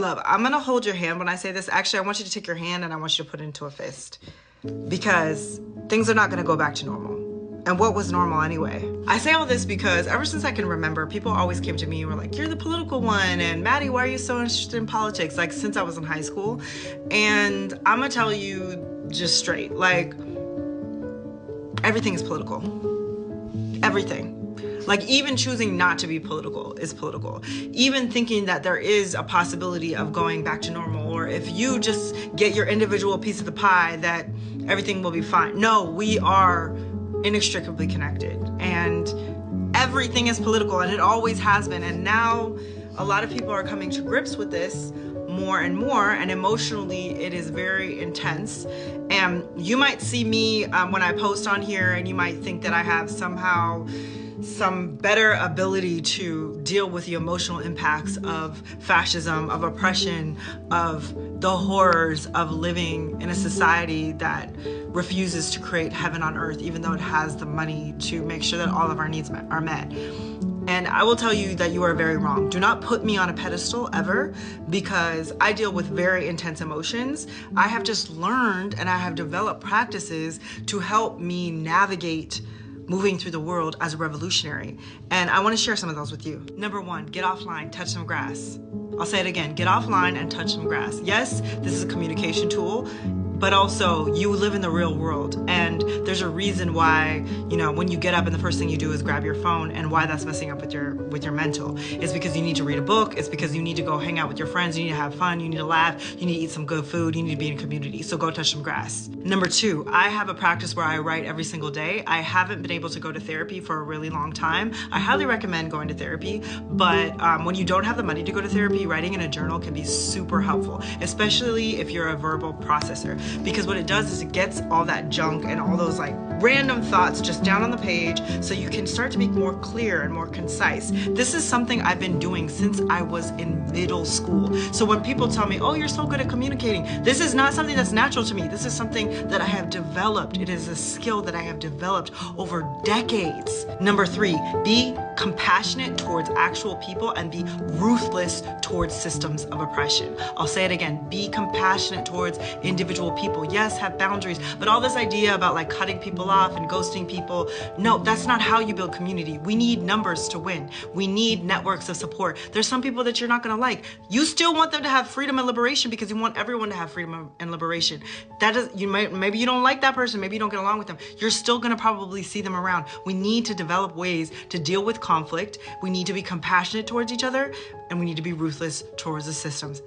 love, I'm gonna hold your hand when I say this. Actually, I want you to take your hand and I want you to put it into a fist, because things are not gonna go back to normal. And what was normal anyway? I say all this because ever since I can remember, people always came to me and were like, you're the political one, and Maddie, why are you so interested in politics? Like, since I was in high school. And I'm gonna tell you just straight, like, everything is political. Everything. Like, even choosing not to be political is political. Even thinking that there is a possibility of going back to normal, or if you just get your individual piece of the pie, that everything will be fine. No, we are inextricably connected, and everything is political, and it always has been. And now a lot of people are coming to grips with this more and more, and emotionally it is very intense. And you might see me when I post on here, and you might think that I have somehow some better ability to deal with the emotional impacts of fascism, of oppression, of the horrors of living in a society that refuses to create heaven on earth, even though it has the money to make sure that all of our needs are met. And I will tell you that you are very wrong. Do not put me on a pedestal ever, because I deal with very intense emotions. I have just learned, and I have developed practices to help me navigate moving through the world as a revolutionary. And I want to share some of those with you. Number one, get offline, touch some grass. I'll say it again, get offline and touch some grass. Yes, this is a communication tool, but also you live in the real world, and there's a reason why, you know, when you get up and the first thing you do is grab your phone, and why that's messing up with your mental. It's because you need to read a book. It's because you need to go hang out with your friends. You need to have fun. You need to laugh. You need to eat some good food. You need to be in community. So go touch some grass. Number two, I have a practice where I write every single day. I haven't been able to go to therapy for a really long time. I highly recommend going to therapy, but when you don't have the money to go to therapy, writing in a journal can be super helpful, especially if you're a verbal processor. Because what it does is it gets all that junk and all those like random thoughts just down on the page, so you can start to be more clear and more concise. This is something I've been doing since I was in middle school. So when people tell me, oh, you're so good at communicating, this is not something that's natural to me. This is something that I have developed. It is a skill that I have developed over decades. Number three, be compassionate towards actual people and be ruthless towards systems of oppression. I'll say it again, be compassionate towards individual people. Yes, have boundaries, but all this idea about like cutting people off and ghosting people, no, that's not how you build community. We need numbers to win. We need networks of support. There's some people that you're not gonna like. You still want them to have freedom and liberation because you want everyone to have freedom and liberation. That is, maybe you don't like that person, maybe you don't get along with them. You're still gonna probably see them around. We need to develop ways to deal with conflict. We need to be compassionate towards each other, and we need to be ruthless towards the systems.